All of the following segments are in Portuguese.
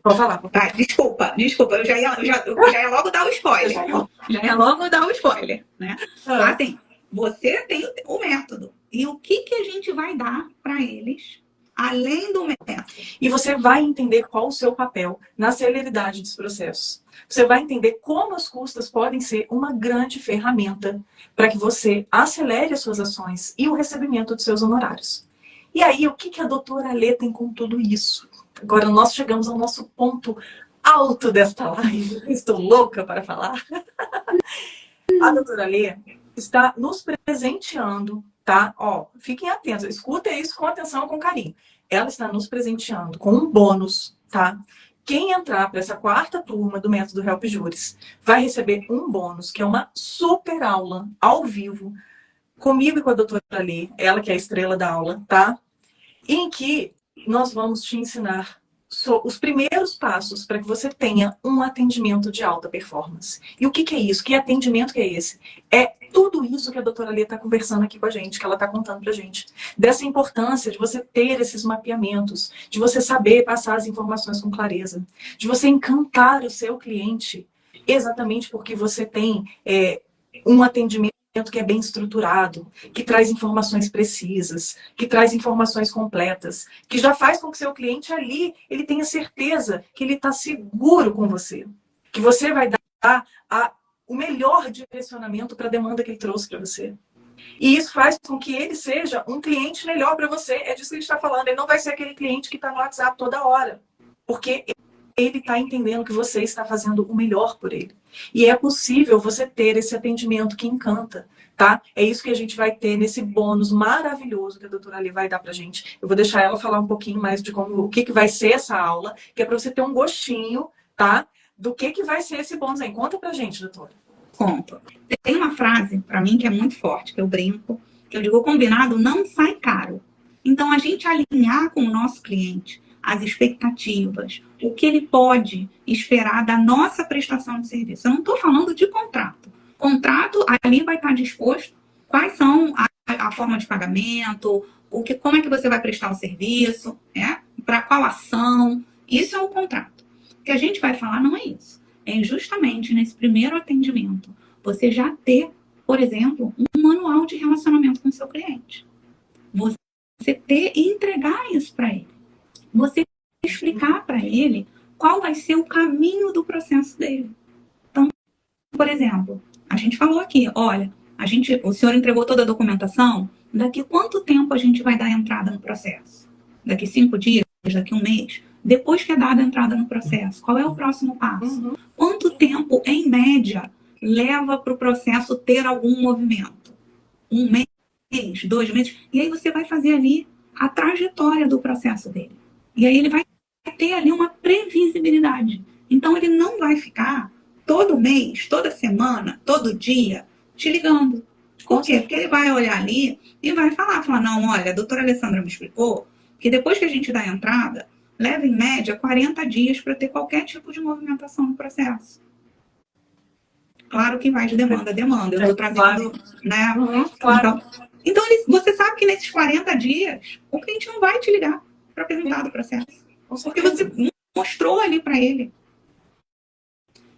Pode falar, pode falar. Ah, desculpa, eu já ia logo dar o spoiler. Já ia logo dar o spoiler, né? Assim, você tem o método. E o que a gente vai dar para eles, além do método? E você vai entender qual o seu papel na celeridade dos processos. Você vai entender como as custas podem ser uma grande ferramenta para que você acelere as suas ações e o recebimento dos seus honorários. E aí, o que a doutora Lê tem com tudo isso? Agora nós chegamos ao nosso ponto alto desta live. Estou louca para falar. A doutora Lê está nos presenteando, tá? Ó, fiquem atentos, escutem isso com atenção, com carinho. Ela está nos presenteando com um bônus, tá? Quem entrar para essa quarta turma do Método Help Juris vai receber um bônus, que é uma super aula ao vivo, comigo e com a doutora Lê, ela que é a estrela da aula, tá? Em que nós vamos te ensinar os primeiros passos para que você tenha um atendimento de alta performance. E o que é isso? Que atendimento que é esse? É tudo isso que a doutora Lê está conversando aqui com a gente, que ela está contando para a gente. Dessa importância de você ter esses mapeamentos, de você saber passar as informações com clareza, de você encantar o seu cliente exatamente porque você tem um atendimento que é bem estruturado, que traz informações precisas, que traz informações completas, que já faz com que seu cliente ali ele tenha certeza que ele está seguro com você, que você vai dar o melhor direcionamento para a demanda que ele trouxe para você. E isso faz com que ele seja um cliente melhor para você. É disso que a gente está falando. Ele não vai ser aquele cliente que está no WhatsApp toda hora, porque ele está entendendo que você está fazendo o melhor por ele. E é possível você ter esse atendimento que encanta, tá? É isso que a gente vai ter nesse bônus maravilhoso que a doutora Ali vai dar pra gente. Eu vou deixar ela falar um pouquinho mais de como, o que vai ser essa aula, que é para você ter um gostinho, tá? Do que vai ser esse bônus aí. Conta pra gente, doutora. Conto. Tem uma frase, para mim, que é muito forte, que eu brinco, que eu digo, o combinado não sai caro. Então, a gente alinhar com o nosso cliente as expectativas, o que ele pode esperar da nossa prestação de serviço. Eu não estou falando de contrato. Contrato, ali vai estar disposto quais são a forma de pagamento, como é que você vai prestar o serviço, para qual ação. Isso é o contrato. O que a gente vai falar não é isso. É justamente nesse primeiro atendimento você já ter, por exemplo, um manual de relacionamento com o seu cliente. Você ter e entregar isso para ele. Você explicar para ele qual vai ser o caminho do processo dele. Então, por exemplo, a gente falou aqui, olha, o senhor entregou toda a documentação, daqui quanto tempo a gente vai dar entrada no processo? Daqui 5 dias? Daqui 1 mês? Depois que é dada a entrada no processo, qual é o próximo passo? Quanto tempo, em média, leva para o processo ter algum movimento? 1 mês, 2 meses? E aí você vai fazer ali a trajetória do processo dele. E aí ele vai ter ali uma previsibilidade. Então ele não vai ficar todo mês, toda semana, todo dia, te ligando. Por quê? Porque ele vai olhar ali e vai falar, não, olha, a doutora Alessandra me explicou que depois que a gente dá a entrada, leva em média 40 dias para ter qualquer tipo de movimentação no processo. Claro que vai de demanda a demanda. Eu estou trazendo, né? Claro. Então você sabe que nesses 40 dias, o cliente não vai te ligar para apresentar o processo. Porque você mostrou ali para ele.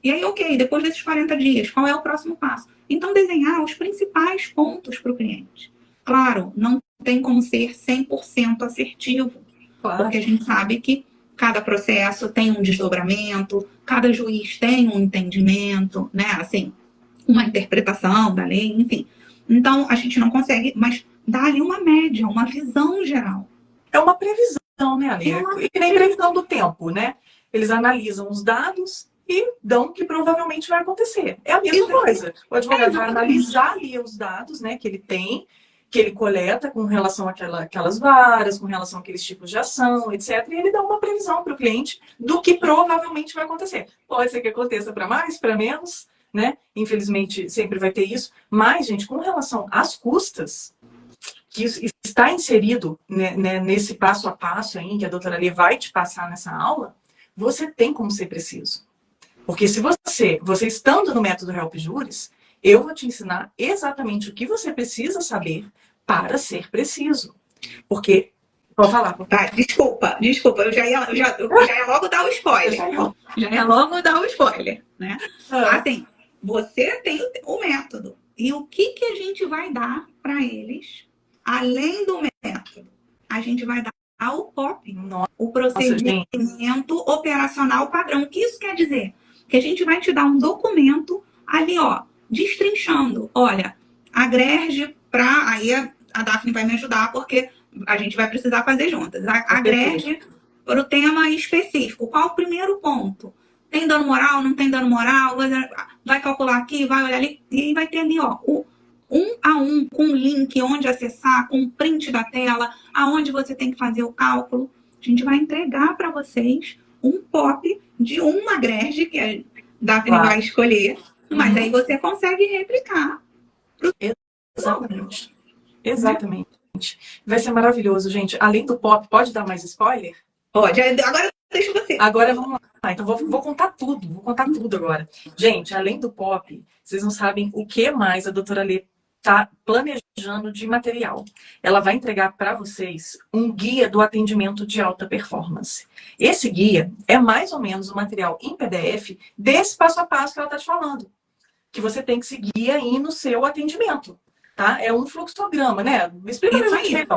E aí, ok, depois desses 40 dias, qual é o próximo passo? Então, desenhar os principais pontos para o cliente. Claro, não tem como ser 100% assertivo. Claro. Porque a gente sabe que cada processo tem um desdobramento, cada juiz tem um entendimento, né? Assim, uma interpretação da lei, enfim. Então, a gente não consegue, mas dá ali uma média, uma visão geral. É uma previsão, né, Ale? E nem previsão do tempo, né? Eles analisam os dados e dão o que provavelmente vai acontecer. É a mesma coisa. O advogado vai analisar ali os dados, né, que ele tem, que ele coleta com relação àquelas varas, com relação àqueles tipos de ação, etc. E ele dá uma previsão para o cliente do que provavelmente vai acontecer. Pode ser que aconteça para mais, para menos, né? Infelizmente, sempre vai ter isso. Mas, gente, com relação às custas, que está inserido, né, nesse passo a passo aí, que a doutora Lê vai te passar nessa aula, você tem como ser preciso. Porque se você estando no método Help Juris, eu vou te ensinar exatamente o que você precisa saber para ser preciso. Porque Vou falar. Tá, desculpa, eu já ia logo dar o spoiler. Já ia logo dar o spoiler, né? Assim, você tem o método. E o que a gente vai dar para eles, além do método? A gente vai dar o POP, o procedimento operacional padrão. O que isso quer dizer? Que a gente vai te dar um documento ali, ó, destrinchando. Olha, a GRERG aí a Daphne vai me ajudar, porque a gente vai precisar fazer juntas. A GRERG para o tema específico. Qual o primeiro ponto? Tem dano moral, não tem dano moral? Vai calcular aqui, vai olhar ali. E vai ter ali, ó, o 1 a 1, com link, onde acessar, com print da tela, aonde você tem que fazer o cálculo. A gente vai entregar para vocês um POP de uma GRERG, que a Daphne vai escolher, mas aí você consegue replicar. Exatamente. Exatamente. Vai ser maravilhoso, gente. Além do POP, pode dar mais spoiler? Pode. Agora deixa você. Agora vamos lá. Então vou contar tudo. Vou contar tudo agora. Gente, além do POP, vocês não sabem o que mais a doutora Lê está planejando de material. Ela vai entregar para vocês um guia do atendimento de alta performance. Esse guia é mais ou menos o material em PDF desse passo a passo que ela está te falando, que você tem que seguir aí no seu atendimento, tá? É um fluxograma, né? Me explica isso aí.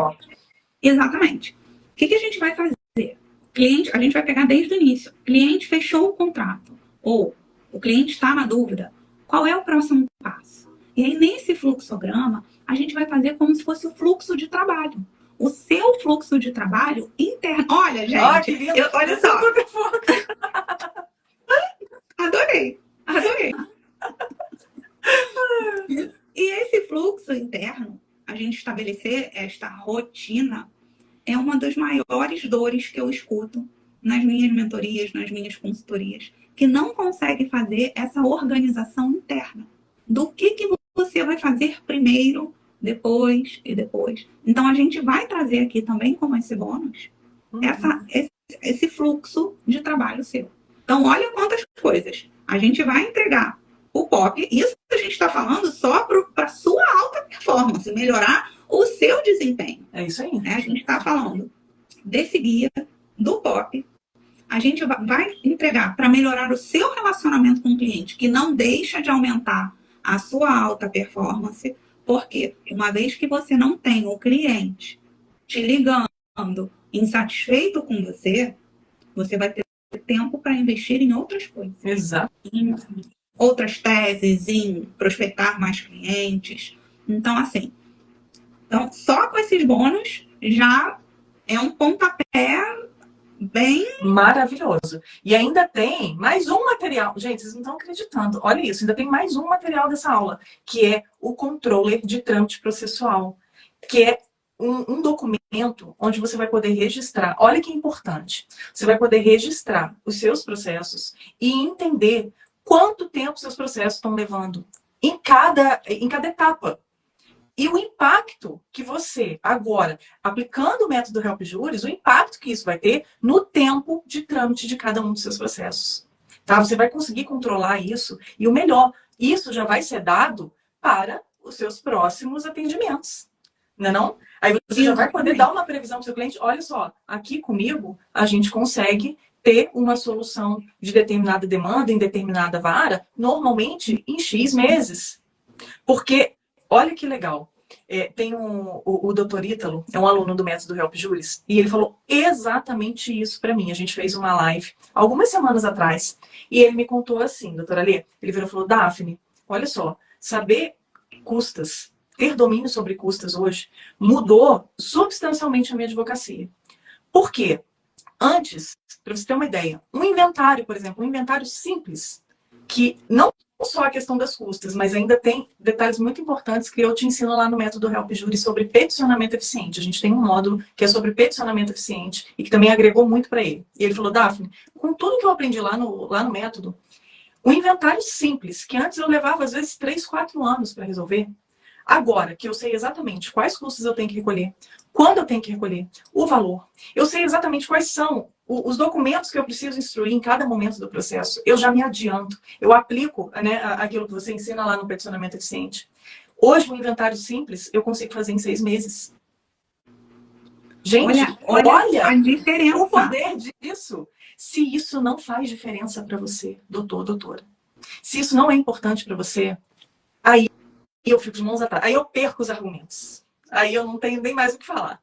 Exatamente. O que a gente vai fazer? Cliente, a gente vai pegar desde o início. Cliente fechou o contrato, ou o cliente está na dúvida. Qual é o próximo passo? E aí, nesse fluxograma, a gente vai fazer como se fosse o fluxo de trabalho. O seu fluxo de trabalho interno. Olha, gente, que lindo. Olha só. Adorei. E esse fluxo interno, a gente estabelecer esta rotina, é uma das maiores dores que eu escuto nas minhas mentorias, nas minhas consultorias, que não consegue fazer essa organização interna. Do que você vai fazer primeiro, depois e depois. Então, a gente vai trazer aqui também, como esse bônus, esse fluxo de trabalho seu. Então, olha quantas coisas. A gente vai entregar o POP. Isso a gente está falando só para sua alta performance, melhorar o seu desempenho. É isso aí. A gente está falando desse guia, do POP. A gente vai entregar para melhorar o seu relacionamento com o cliente, que não deixa de aumentar a sua alta performance, porque uma vez que você não tem o cliente te ligando insatisfeito com você, você vai ter tempo para investir em outras coisas. Exato. Em outras teses, em prospectar mais clientes. Então, assim, só com esses bônus já é um pontapé bem maravilhoso. E ainda tem mais um material. Gente, vocês não estão acreditando. Olha isso, ainda tem mais um material dessa aula, que é o controller de trâmite processual, que é um documento onde você vai poder registrar. Olha que importante. Você vai poder registrar os seus processos e entender quanto tempo seus processos estão levando em cada etapa. E o impacto que você, agora, aplicando o método Help Juris, o impacto que isso vai ter no tempo de trâmite de cada um dos seus processos. Tá? Você vai conseguir controlar isso. E o melhor, isso já vai ser dado para os seus próximos atendimentos. Não é não? Aí você já vai poder dar uma previsão para o seu cliente. Olha só, aqui comigo a gente consegue ter uma solução de determinada demanda em determinada vara, normalmente em X meses. Porque olha que legal. Tem o Dr. Ítalo, é um aluno do método Help Juris, e ele falou exatamente isso para mim. A gente fez uma live algumas semanas atrás, e ele me contou assim, doutora Lê, ele virou e falou, Daphne, olha só, saber custas, ter domínio sobre custas hoje, mudou substancialmente a minha advocacia. Por quê? Antes, para você ter uma ideia, um inventário, por exemplo, um inventário simples, que não só a questão das custas, mas ainda tem detalhes muito importantes que eu te ensino lá no método Help Juris sobre peticionamento eficiente. A gente tem um módulo que é sobre peticionamento eficiente e que também agregou muito para ele. E ele falou, Daphne, com tudo que eu aprendi lá no método, um inventário simples, que antes eu levava às vezes 3, 4 anos para resolver, agora que eu sei exatamente quais custos eu tenho que recolher, quando eu tenho que recolher, o valor, eu sei exatamente quais são os documentos que eu preciso instruir em cada momento do processo, eu já me adianto, eu aplico, né, aquilo que você ensina lá no peticionamento eficiente. Hoje, um inventário simples, eu consigo fazer em 6 meses. Gente, olha a diferença. o poder disso. Se isso não faz diferença para você, doutor, doutora, se isso não é importante para você, aí eu fico de mãos atrás. Aí eu perco os argumentos. Aí eu não tenho nem mais o que falar.